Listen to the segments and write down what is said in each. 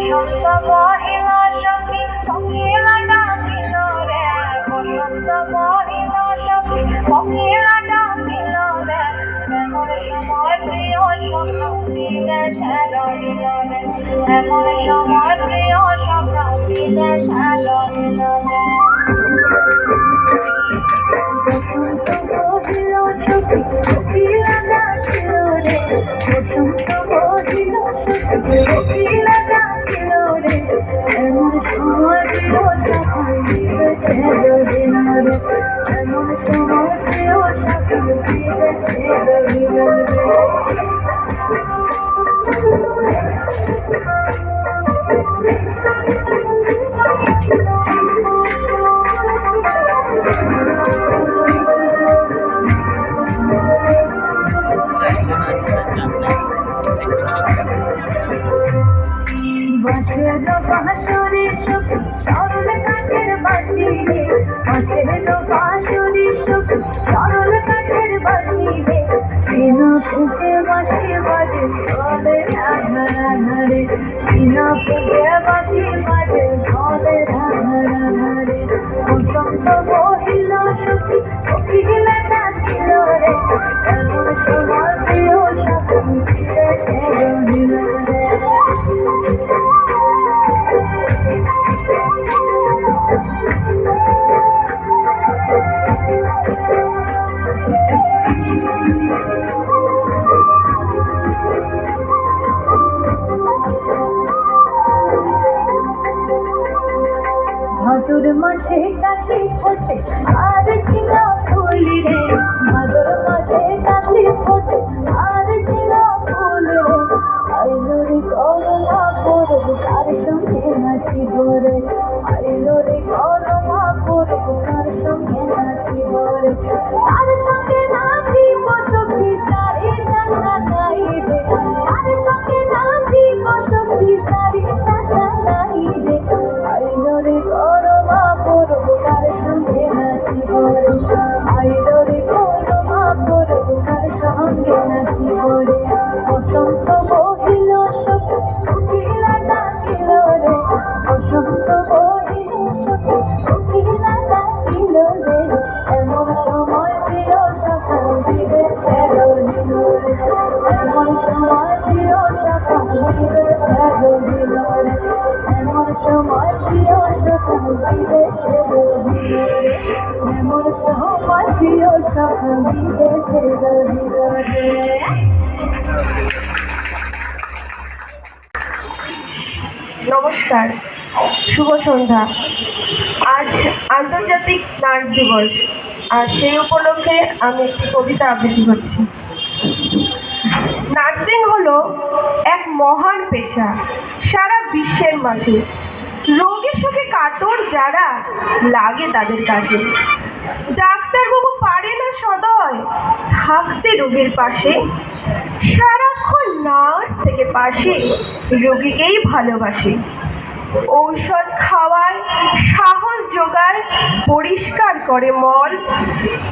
বসন্ত মহিল সখী কোকিলা ডাকিল রে, বসন্ত মহিল সখী কোকিলা ডাকিল রে, এমন সময় প্রিয় সখা বিদেশে রহিল রে, এমন সময় প্রিয় সখা বিদেশে রহিল রে। বসন্ত মহিল সখী কোকিলা ডাকিল রে, বসন্ত মহিল সখী কোকিলা ডাকিল রে, এমন সময় প্রিয় সখা বিদেশে রহিল রে, এমন সময় প্রিয় সখা বিদেশে রহিল রে। বাঁশের বাঁশুরি সখী সরল কাঠের বাঁশি রে, বাঁশের বাঁশুরি সখী সরল কাঠের বাঁশি রে, বিনা ফুঁকে বাঁশি বাজে চলে রাধারে, বিনা ফুঁকে বাঁশি বাজে চলে রাধারে। বসন্ত মহিল সখী কোকিলা ডাকিল রে, এমন সময় প্রিয় সখী বিদেশে রহিল রে। ভাদর মাসে কাশি ফোটে আর ঝিঙা ফুল রে, ভাদর মাসে কাশি ফোটে আর ঝিঙা ফুল রে, আইলো রে করোনা করব তার সঙ্গে নাচিব রে, আইলো রে করোনা করব তার সঙ্গে নাচিব রে, তার সঙ্গে নাচিব সখী সারি সাথা নাই রে, তার সঙ্গে নাচিব সখী সারি সাথা নাই রে, আইলো রে করোনা করব তার সঙ্গে নাচিব রে, আইলো রে করোনা করব তার সঙ্গে নাচিব রে। বসন্ত মহিল সখী কোকিলা ডাকিল রে, বসন্ত মহিল সখী কোকিলা ডাকিল রে, এমন সময় প্রিয় সখা বিদেশে রহিল রে, এমন সময় প্রিয় সখা বিদেশে রহিল রে, এমন সময় প্রিয় সখা বিদেশে রহিল রে, এমন সময় প্রিয় সখা বিদেশে রহিল রে। নমস্কার, শুভ সন্ধ্যা। আজ আন্তর্জাতিক নার্স দিবস, আর সেই উপলক্ষে আমি একটি কবিতা আবৃত্তি করছি। নার্সিং হলো এক মহান পেশা সারা বিশ্বের মাঝে, রোগী সুখে কাতর যারা লাগে তাদের কাজে, ডাক্তারবাবু পারে না সদয় থাকতে রোগীর পাশে, সারাক্ষণ নার্স থেকে পাশে রোগীকেই ভালোবাসে, ঔষধ খাওয়ায়, সাহস যোগায়, পরিষ্কার করে মল,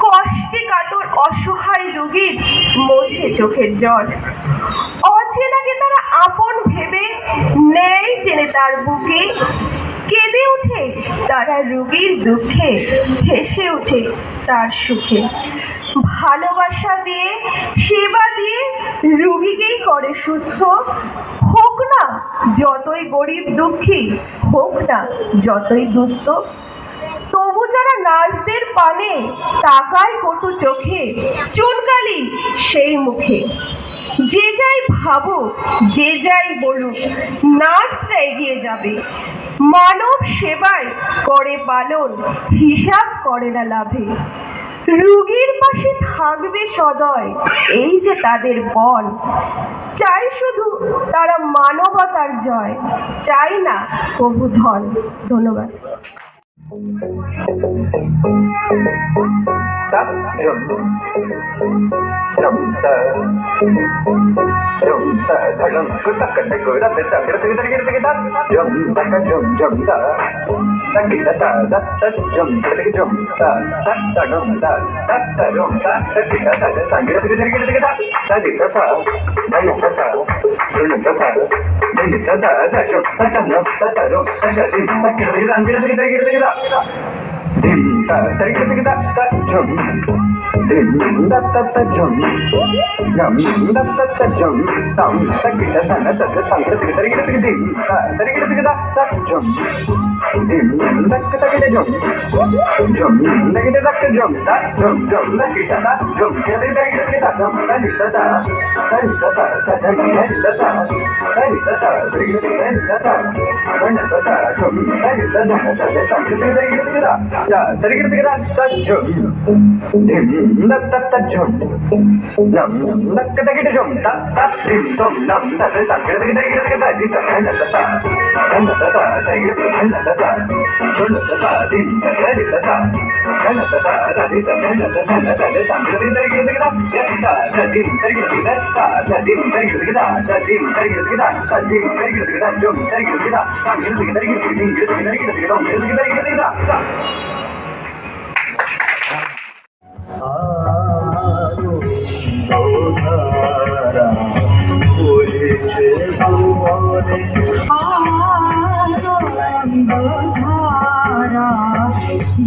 কষ্টে কাতর অসহায় রোগীর মোছে চোখের জল, অচেনাকে তারা আপন ভেবে নেয় টেনে তার বুকে, কেঁদে ওঠে তারা রোগীর দুঃখে, হেসে ওঠে তার সুখে, ভালোবাসা দিয়ে সেবা দিয়ে রোগীকেই করে সুস্থ, হোক না যতই গরিব দুঃখী, হোক না যতই দুস্থ, তবু যারা নার্সদের পানে তাকায় কটু চোখে, চুনকালি সেই মুখে। যে যাই ভাবুক, যে যাই বলুক, নার্সরা এগিয়ে যাবে, মানব সেবায় করে পালন, হিসাব করে না লাভে, রোগীর পাশে থাকবে সদয়, এই যে তাদের বল। চাই শুধু তারা মানবতার জয়, চাই না প্রভু ধন। ধন্যবাদ। kita ta da ta jum kita jum ta ta ta dum ta ta ta dum ta ta kita ta ta kita kita kita ta kita ta da kita ta dum ta ta da kita ta da jum ta ta dum ta ta dum ta ta dim ta kita kita dim ta ta kita ta jum dim da ta ta jum yum da ta ta jum tam ta kita ta ta ta kita dim ta kita ta jum dim da kita jum jum da kita ta jum ta jum da kita ta jum kita jum ta kita ta ta kita ta ta ta kita ta ta kita ta kita ta kita ta jum ta kita ta ta kita ya ta kita ta jum dim da ta ta jum nam da kita jum ta ta dim dum nam ta ta kita kita kita ta ta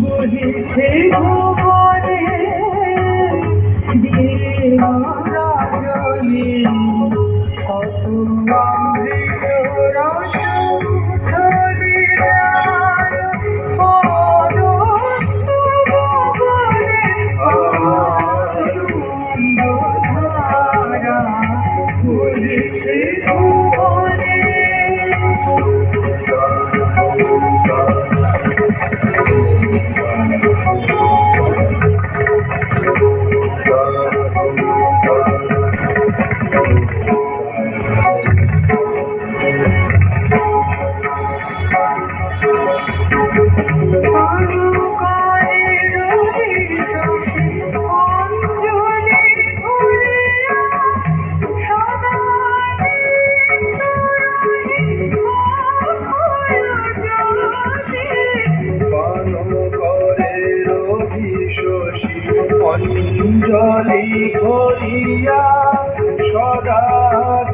বহিছে ভুবনে দিন রজনী কত অমৃত রস ধরিলাম অনন্ত ভুবনে আনন্দধারা বহিছে ভুবনে অঞ্জলি ভরিয়া সদা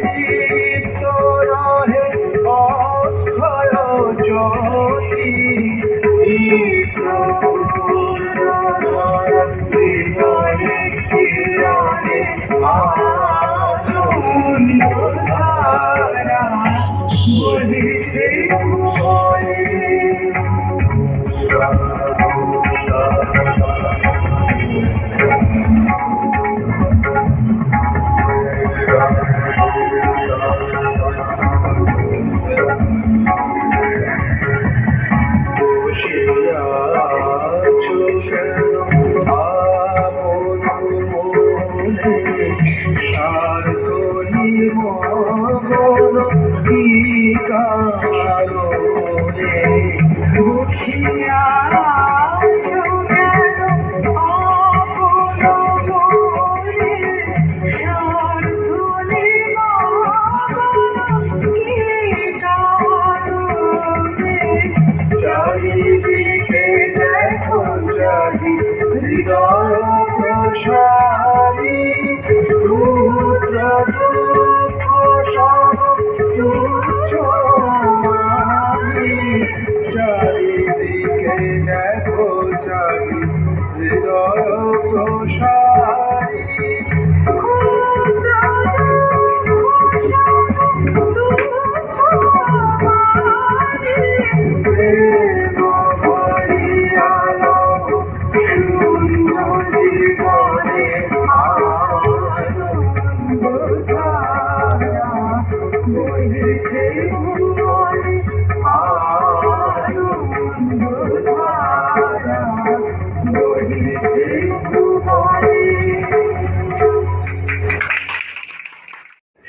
দীপ্ত রহে অক্ষয় জ্যোতি জীবনে কিরণে আনন্দধারা বহিছে ভুবনে চারিদিকে দেখো চারি হৃদয় প্রসারী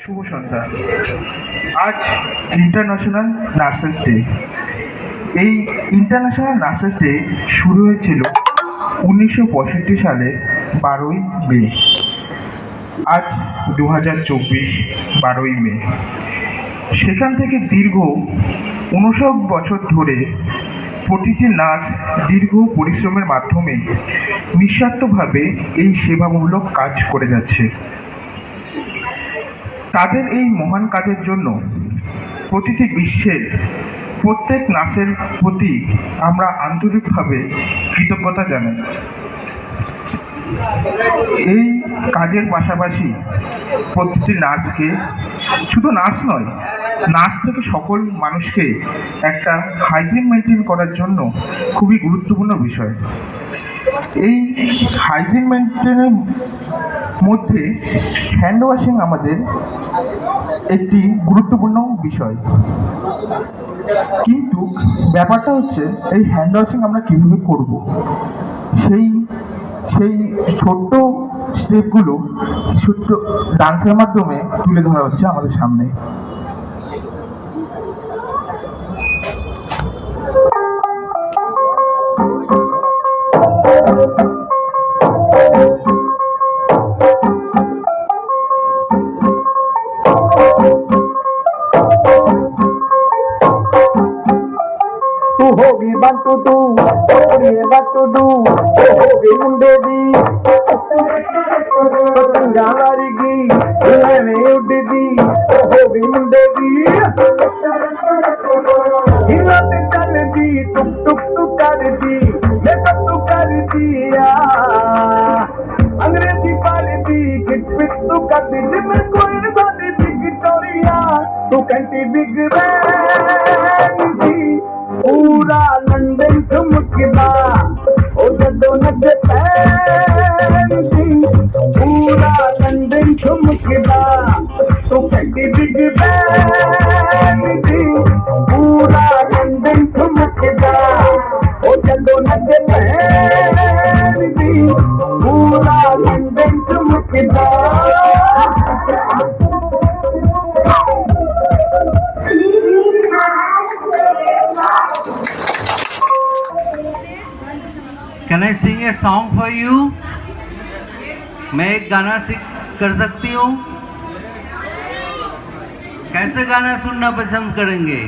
শুভ সন্ধ্যা। আজ ইন্টারন্যাশনাল নার্সেস ডে। এই ইন্টারন্যাশনাল নার্সেস ডে শুরু হয়েছিল 1965 সালে 12ই মে। আজ 2024 12ই মে। সেখান থেকে দীর্ঘ 59 বছর ধরে প্রতিটি নার্স দীর্ঘ পরিশ্রমের মাধ্যমে নিঃস্বার্থভাবে এই সেবামূলক কাজ করে যাচ্ছে। তাদের এই মহান কাজের জন্য প্রতিটি বিশ্বের প্রত্যেক নার্সের প্রতি আমরা আন্তরিকভাবে কৃতজ্ঞতা জানাই। এই কাজের পাশাপাশি প্রতিটি নার্সকে, শুধু নার্স নয়, নার্স থেকে সকল মানুষকে একটা হাইজিন মেনটেন করার জন্য খুবই গুরুত্বপূর্ণ বিষয়। এই হাইজিন মেনটেনের মধ্যে হ্যান্ড ওয়াশিং আমাদের একটি গুরুত্বপূর্ণ বিষয়। কিন্তু ব্যাপারটা হচ্ছে এই হ্যান্ড ওয়াশিং আমরা কীভাবে করব, সেই ছোট্ট স্টেপগুলো ছোট্ট ডান্সের মাধ্যমে তুলে ধরা হচ্ছে আমাদের সামনে। तू होगी बंटू तू बंटू तू होगी मुंडे दी पतंगा वारीगी लैने उड्डी होगी मुंडे दी हिलत चल दी टुक टुक तू कर दी मैं तू कर दिया अंग्रेजी पाली दी किट पिट तू कर दी जिम कोई सादी बिग टोरिया तू कंटी बिग बैन दी पूरा लंदन ठुमकदा ओ जदों नचे पैंदी पूरा लंदन ठुमकदा तो कंटी बिग बैनदी पूरा लंदन ठुमकदा ओ जदों नचे पैंदी पूरा London ठुमकदा। Can I sing a song for you? मैं एक गाना कर सकती हूँ? कैसे गाना सुनना पसंद करेंगे?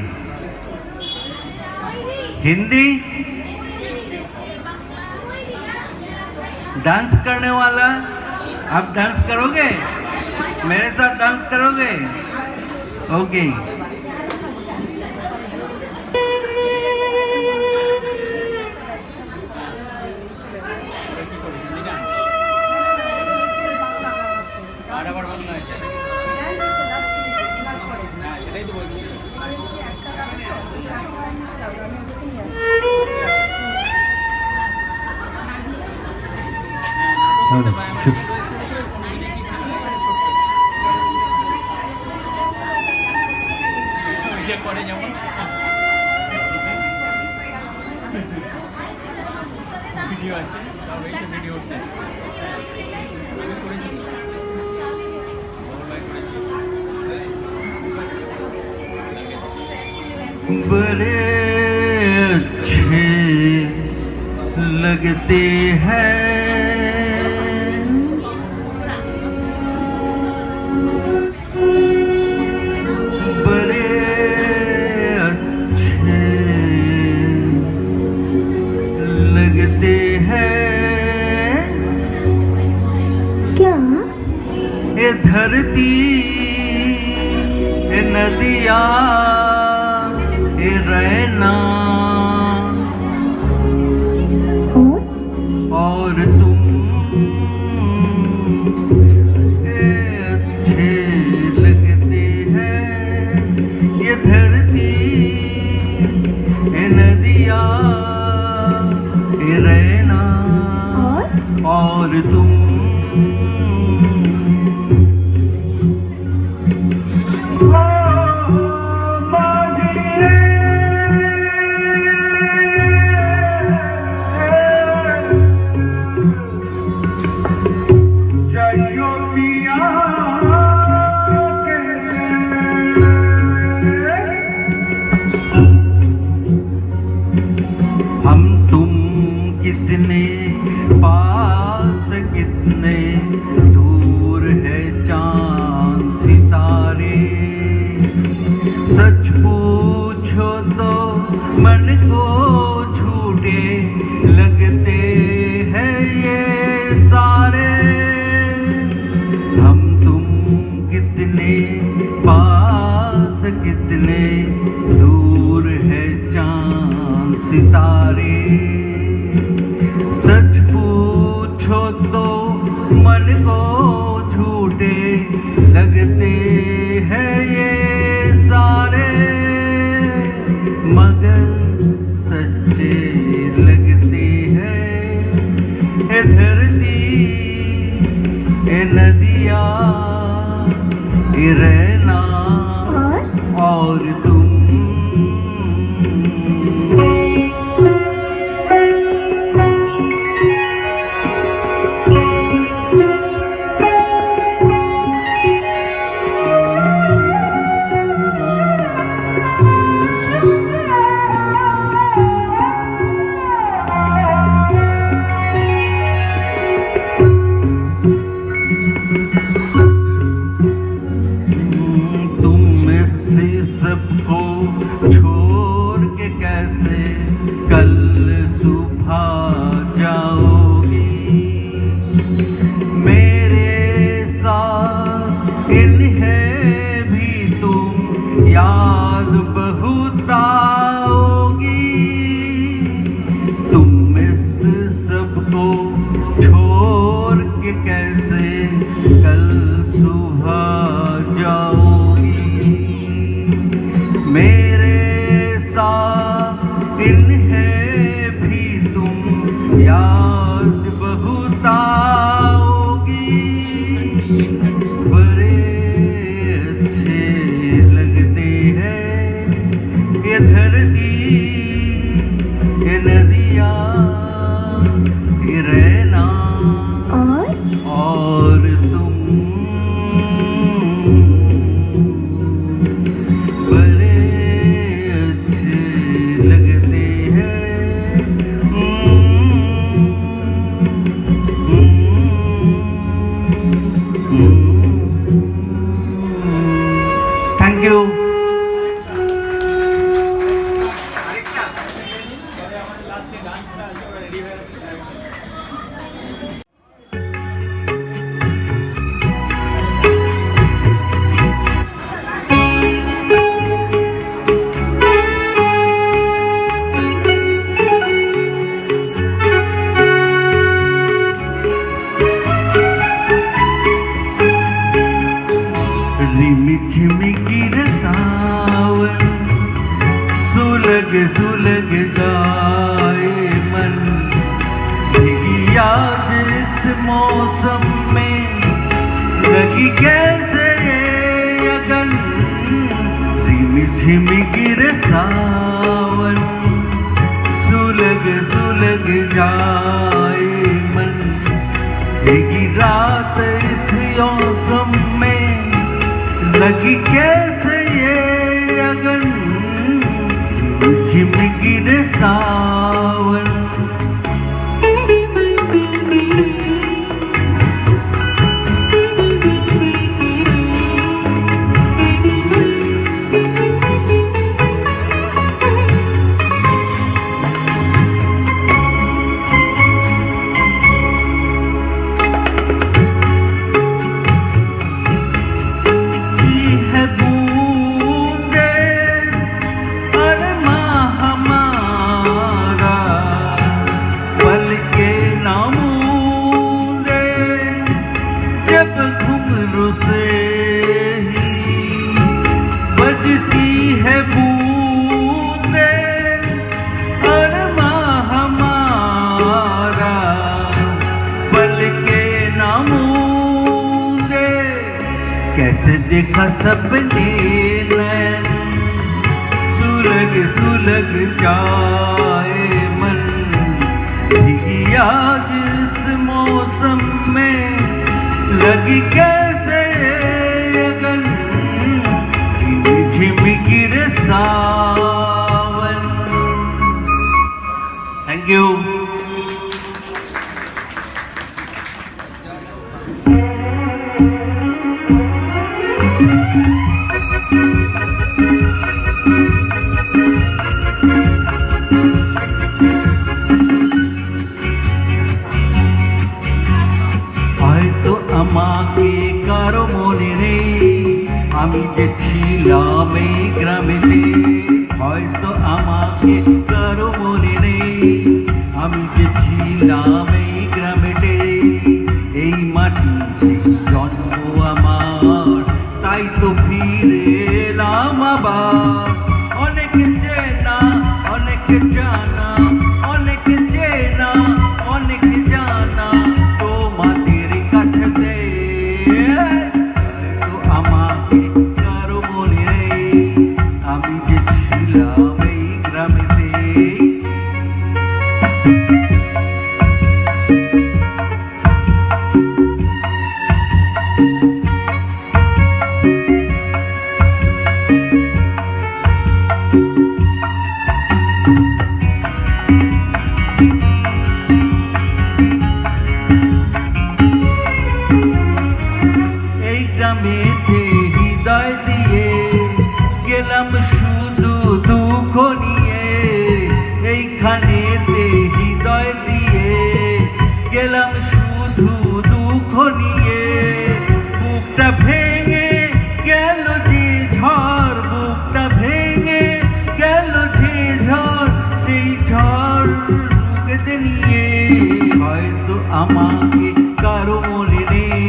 हिंदी? डांस करने वाला? आप डांस करोगे? मेरे साथ डांस करोगे? ओके। করে যেমন ভিডিও আছে, সব এই ভিডিও হচ্ছে আমি করেছি, बड़े अच्छे लगते हैं ये धरती ये नदिया ये रहना और तुम ये अच्छे लगते हैं। ये धरती ये नदिया ये रहना और तुम हम तुम कितने पास कितने दूर है चांद सितारे। सच पूछो तो मन को सितारे। सच पूछो तो मन को झूठे लगते हैं ये सारे, मगर सच्चे लगते हैं। ए धरती, ए नदियाँ, ए रहना और तुम। सबको छोड़ के कैसे कल सुबह जाओगी। मेरे साथ इन्हें भी तुम याद बहुत आओगी। तुम इस सबको छोड़ के कैसे कल सुबह जाओगी। मेरे साथ इन्हें भी तुम याद बहुत आओगी। बड़े अच्छे लगते हैं ये धरती, ये नदियाँ, ये रहना और तुम। Thank you. रिमझिम गिर सावन, सुलग सुलग जाए मन। भीगी आज इस मौसम में लगी कैसे ये अगन। रिमझिम गिर सावन, सुलग सुलग जाए मन। भीगी रात इस मौसम में लगी कैसे ये अगन। झिम गिर सावन। कैसे देखा सपने नैन, सुलग सुलग जाए मन। भीगी आज इस मौसम में लगी कैसे अगन। झिम गिर सावन। Thank you. হয়তো আমাকে কারো মনে নেই, আমি যে ছিলাম এই গ্রামেতে। হয়তো আমাকে কারো মনে ছিলাম এই গ্রামেতে, এই মাটিতে জন্ম আমার, তাই তো ফিরে এলাম আবার। অনেক চেনা অনেক জানা, অনেক চেনা অনেক জানা তোমাদের কাছে, তো আমাকে কারো মনে নেই, আমি যে ছিলাম এই গ্রামেতে। এই গ্রামেতে হৃদয় দিয়ে গেলাম শুধু দুঃখ নিয়ে, এইখানেতে হৃদয় দিয়ে গেলাম শুধু দুঃখ নিয়ে। বুকটা ভেঙে গেল যে ঝড়, বুকটা ভেঙে গেল যে ঝড়, সেই ঝড় বুকেতে নিয়ে। হয়তো আমাকে কারো মনে নেই,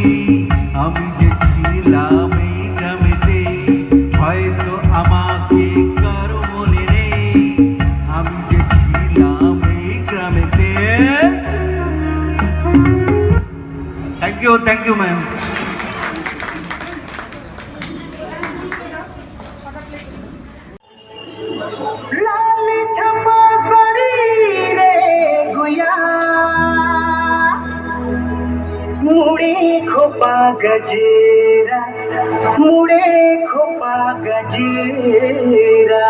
আমি যে ছিলাম এই গ্রামেতে। হয়তো আমাকে কারো মনে নেই, আমি যে ছিলাম এই গ্রামেতে। Thank you ma'am. लाल छपा शरीरे गुया मुड़े खोपा गजेरा, मुड़े खोपा गजेरा।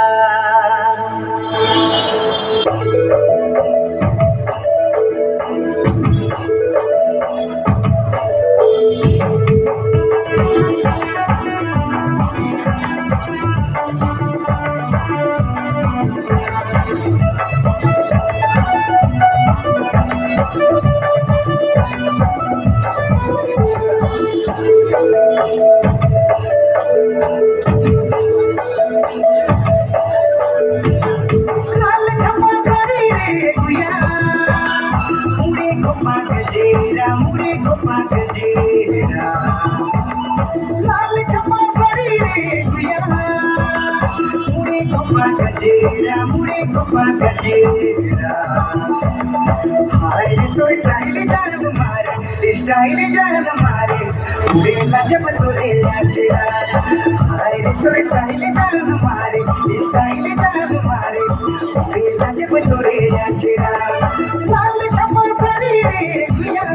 लाल छपा शरीरे गुया मुड़े खोपा गजेरा, मुड़े खोपा गजेरा। लाल छपा शरीरे गुया मुड़े खोपा गजेरा, मुड़े खोपा गजेरा। हाय तो स्टाइल जान मारे, स्टाइल जान मारे, उड़ेला जब तोरे लाचेरा। हाय तो स्टाइल जान मारे, स्टाइल जान मारे, उड़ेला जब तोरे लाचेरा। लाल छपा शरीरे गुया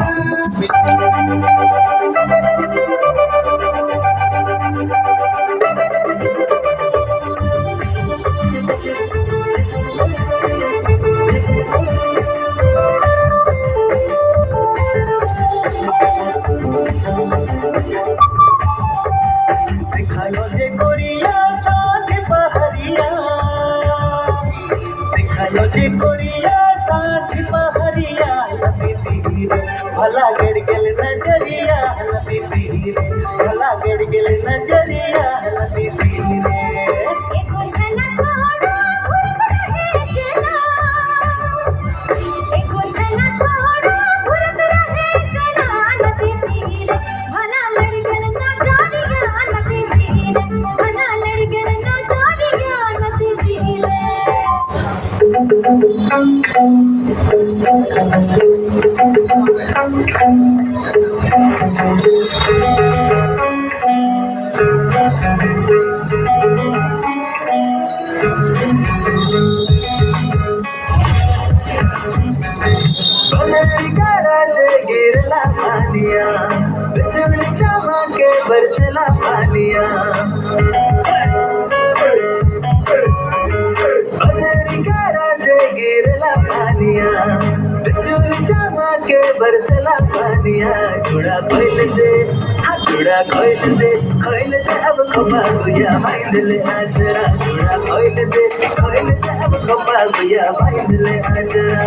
दिखायो जे कोरिया साथ पहरिया, दिखायो जे कोरिया साथ पहरिया। लबी धीरे भला गिर गेल नजरिया, लबी धीरे भला गिर गेल नजरिया, लबी धीरे। गिरला पानिया बिजली चमा के बरसला पानिया। गिरला पानिया बिजली चमा के बरसला पानिया। थोड़ा खोल दे, थोड़ा खोल दे, खोल दे अब खपा गुया माइंड ले आजरा। थोड़ा खोल दे अब खपा गुया माइंड ले आजरा।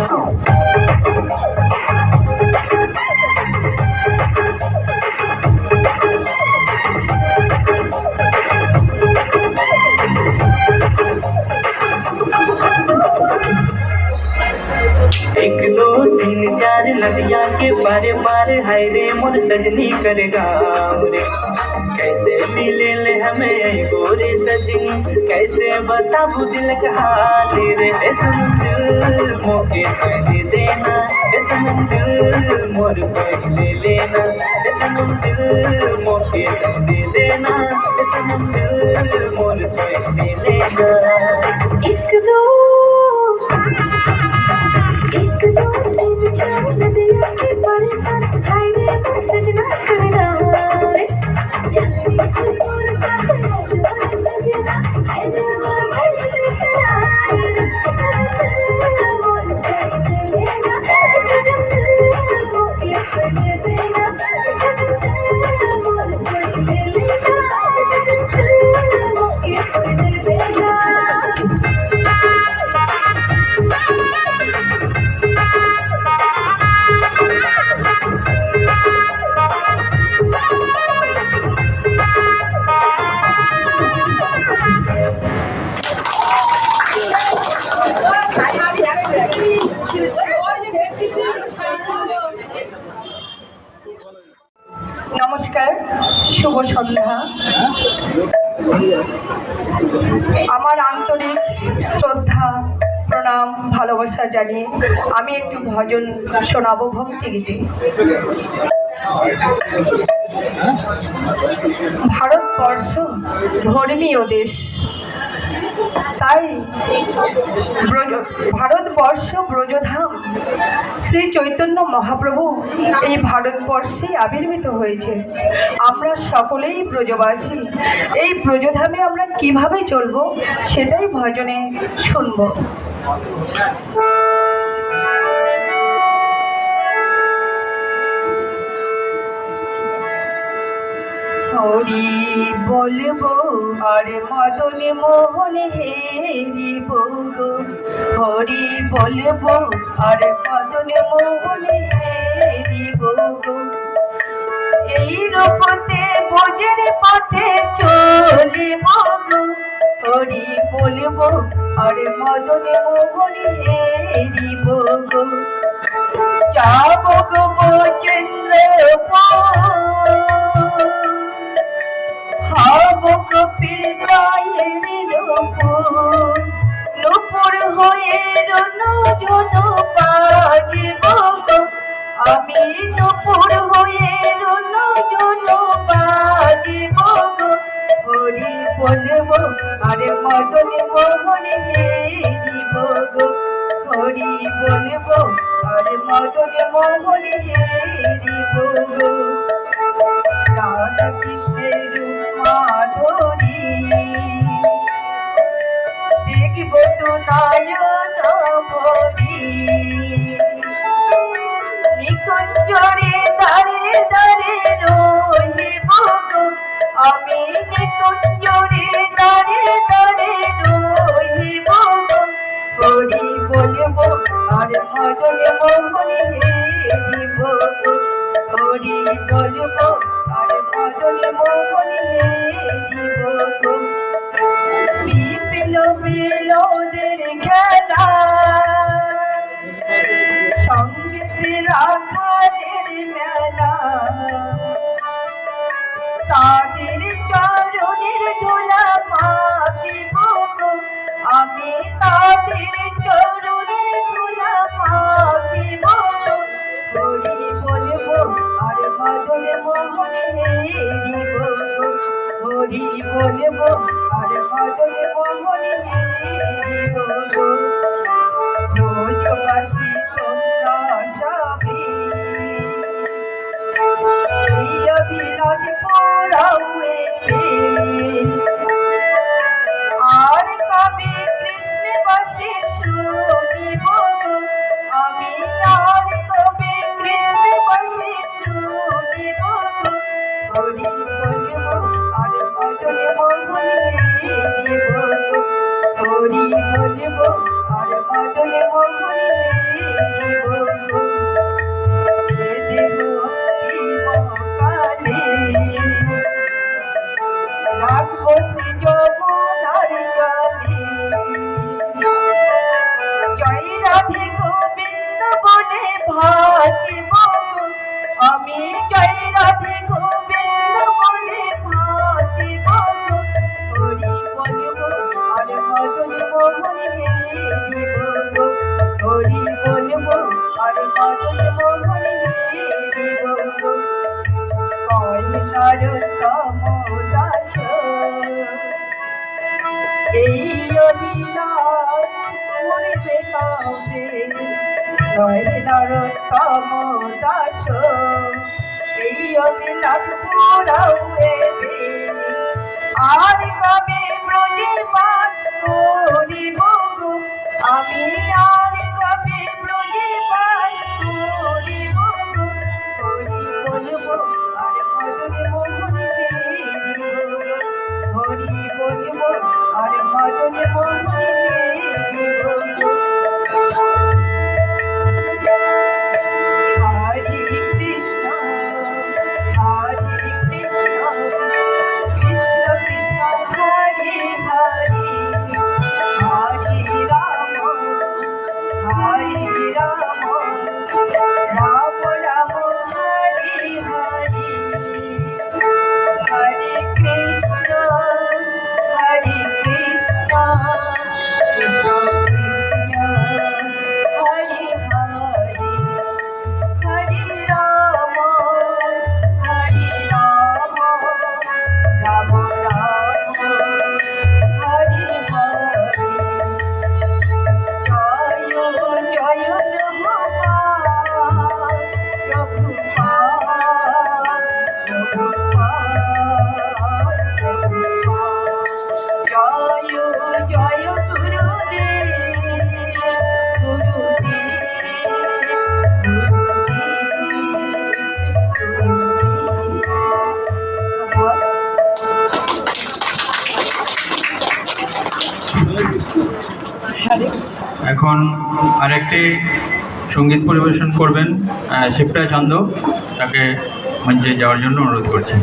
एक दो तीन चार नदिया के बारे बार हाय रे मोर सजनी कर गाँव रे। कैसे मिले ले हमें गोरे सजनी, कैसे बताबू दिल का हाल रे। ए सनम मोके दे देना, ए सनम मोर पहले लेना, ए सनम मोके दे देना, ए सनम मोर पहले लेना। एक दो दिन चार नदिया के पार पार हाय रे मोर सजना करना रे। जल्दी से मोर पास सजना हाय रे मोर पहले लेना, मोर पहले लेना, सजना मोके पहले देना, सजना मोर पहले लेना, सजना मोके पहले देना। নমস্কার, শুভ সন্ধ্যা। আমার আন্তরিক শ্রদ্ধা, প্রণাম, ভালোবাসা জানিয়ে আমি একটি ভজন শোনাবো ভক্তিগীতি। ভারতবর্ষ ধর্মীয় দেশ, তাই ভারতবর্ষ ব্রজধাম। শ্রী চৈতন্য মহাপ্রভু এই ভারতবর্ষে আবির্ভূত হয়েছে। আমরা সকলেই ব্রজবাসী। এই ব্রজধামে আমরা কিভাবে চলবো সেটাই ভজনে শুনবো। হরি বলবো আর মদন মোহন হেরিব গো, হরি বলবো আর মদন মোহন হেরিব গো। এই রূপতে ভোজের পথে চলিব গো, হরি বলবো আর মদন মোহন হেরিব গো। যাব গো বচেন্দ্র হব কপির গায়ের নূপুর, নূপুর হয়ে রণজন বাজিব গো, আমি নূপুর হয়ে রণজন বাজিব গো। হরি বলবো আর মদন মোহন হেরিব গো, হরি বলবো আর মদন মোহন হেরিব গো। রাধা কৃষ্ণের মাধুরী দেখব তো নয়ন ভরি, নিকুঞ্জরে দাঁড়ে দাঁড়ে রহিব গো, আমি নিকুঞ্জরে দাঁড়ে দাঁড়ে রহিব গো। হরি বলবো আর মদন মোহন হেরিব গো, হরি বলবো আর মদন মোহন হেরিব গো। বিপ্লবীদের খেলা সঙ্গীত রাখালের মেলা, তাদের চরণের ধুলা মাখিব গো, আমি তাদের চরণের ধুলা মাখিব গো। হরি বলবো আর মদন মোহন হেরিব গো, হরি বলবো আর মদন মোহন হেরিব গো। ব্রজবাসী তোমরা সবে এই অভিলাষ পোড়াও আর কবি কৃষ্ণবাসী শুনিব গো, আমি আর কবি কৃষ্ণবাসী শুনিব গো। হরি বলবো আর মদন মোহন হেরিব গো, হরি বলবো রে নয় নরোত্তম দাস এই অবিলাস পুরাও রে আর কবে ব্রজে বাস করিব গো আমি আর কবে ব্রজে বাস করিব গো হরি বলবো আর মদন মোহন হরি বলবো আর মদন মোহন হরে কৃষ্ণ কৃষ্ণ কৃষ্ণ হরে হরে হরে রাম রাম রাম হরে হরে হরে কৃষ্ণ কৃষ্ণ কৃষ্ণ হরে হরে হরে রাম রাম রাম হরে হরে জয় জয় জয় জয় এখন আরেকটি সঙ্গীত পরিবেশন করবেন শিপ্রা চন্দ, তাকে মঞ্চে যাওয়ার জন্য অনুরোধ করছি।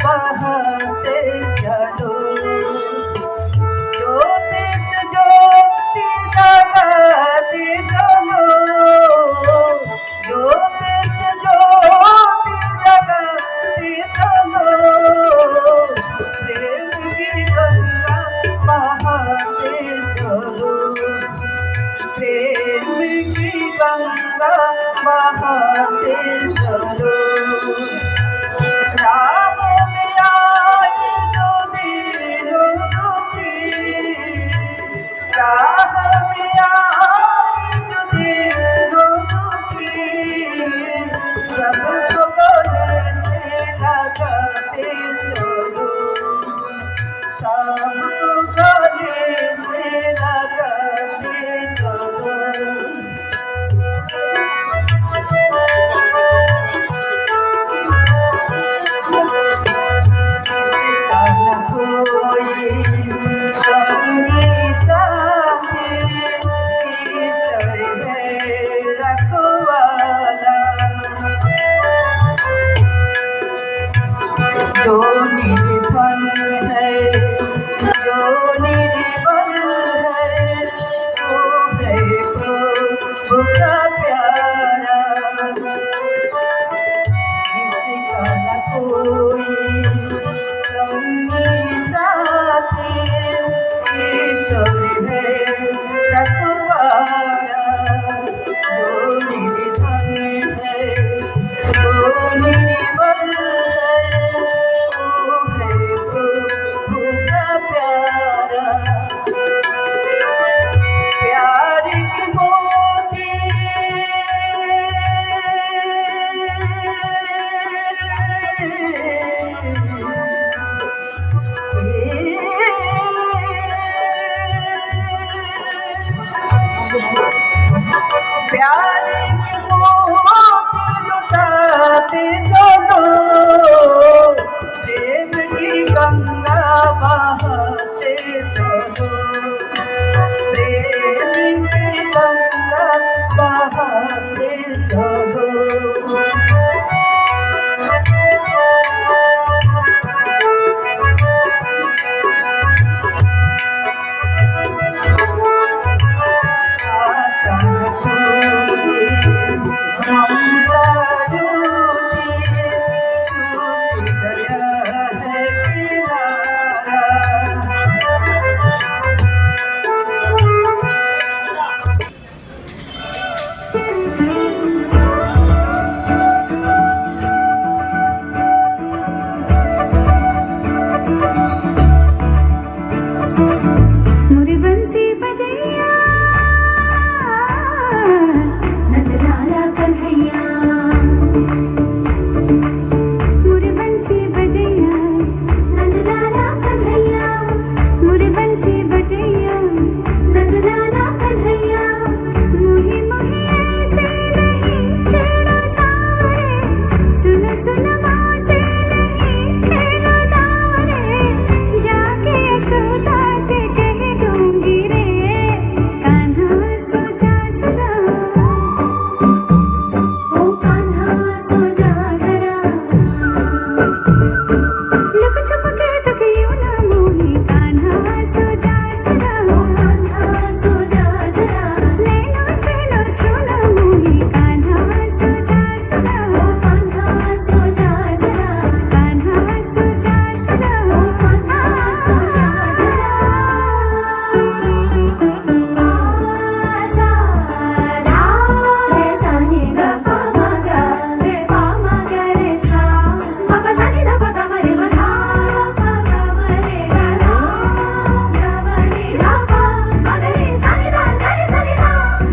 बहाते चलो ज्योतिष ज्योति जगाते चलो ज्योतिष ज्योति जगाते चलो प्रेम की गंगा बहाते चलो प्रेम की गंगा बहाते चलो राम में आई जो दीनो दुखी राम में आई जो दीनो दुखी सबको गले से लगाते चलो सबको गले से लगाते चलो संगी साथी ईश्वर है रखवाला जो निर्धन है जो निर्बल है वो है प्रभु का प्यारा किसका न कोई संगी साथी ईश्वर है रखवाला जो निर्धन है जो निर्बल है वो प्यार की मोती लुटाते चलो, प्रेम की गंगा बहाते चलो, प्रेम की गंगा बहाते चलो। मुरी बंसी बजैया नंदलाला कन्हैया, मुरी बंसी बजैया नंदलाला कन्हैया, मुरी बंसी बजैया नंदलाला कन्हैया। मोही मोही ऐसे नहीं छेड़ो सावरे, सुन सुन माँ से नहीं खेलो दावरे, जाके यशोदा से कह दूंगी रे, कान्हा सो जा सदा, ओ कान्हा सो जा जरा, लुक छुप के तकियो ना मोही, कान्हा सो जा सदा, ओ कान्हा सो जा जरा, नैना से न छूना मोही, कान्हा सो जा सदा, ओ कान्हा सो जा जरा, कान्हा सो जा सदा, ओ कान्हा सो जा जरा। रे सा नि ग प म ग रे प म ग रे सा, प प सा नि ध प ग म रे म धा, प ग म रे ग धा, ग म रे धा प, म ग रे सा नि ध ग रे सा नि ध,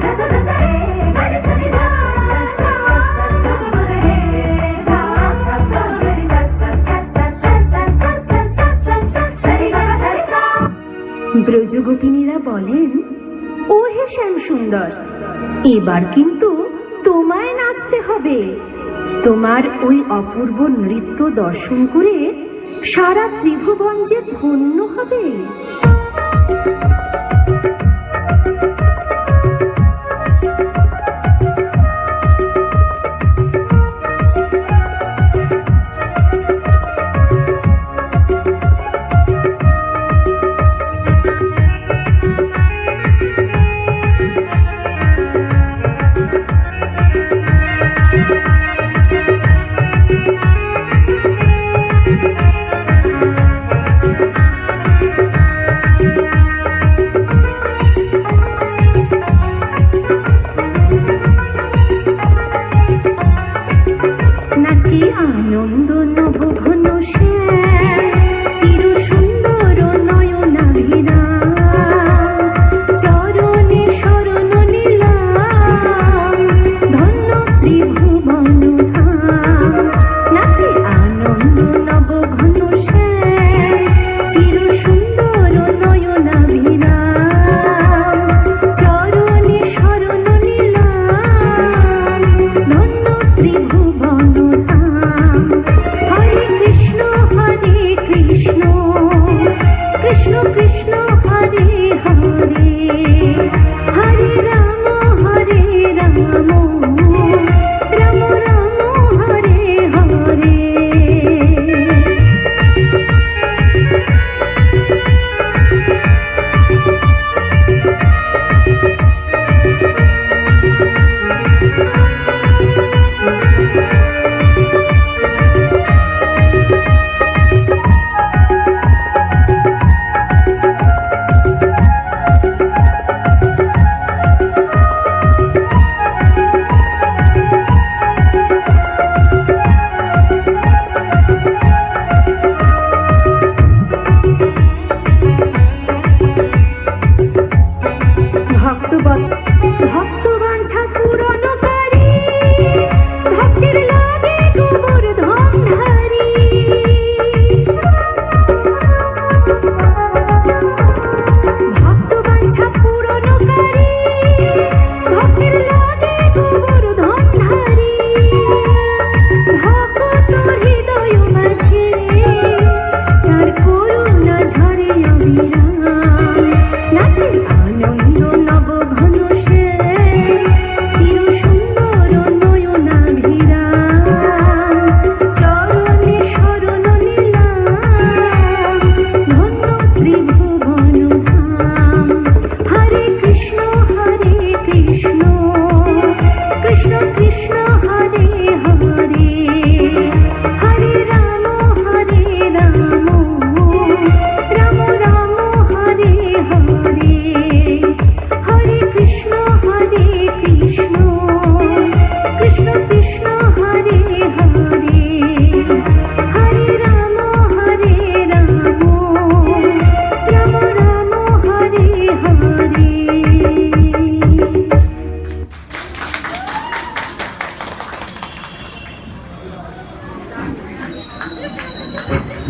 ग स ग स रे ग रे सा नि ध, ग स ग स म ग रे धा, ग म ग रे सा सा सा सा सा सा सा सा सा सा सा रे ग ग रे सा। ব্রজগোপিনীরা বলেন, ও হে শ্যাম সুন্দর, এবার কিন্তু তোমায় নাচতে হবে। তোমার ওই অপূর্ব নৃত্য দর্শন করে সারা ত্রিভুবন যে ধন্য হবে।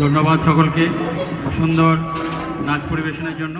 ধন্যবাদ সকলকে সুন্দর নাচ পরিবেশনের জন্য।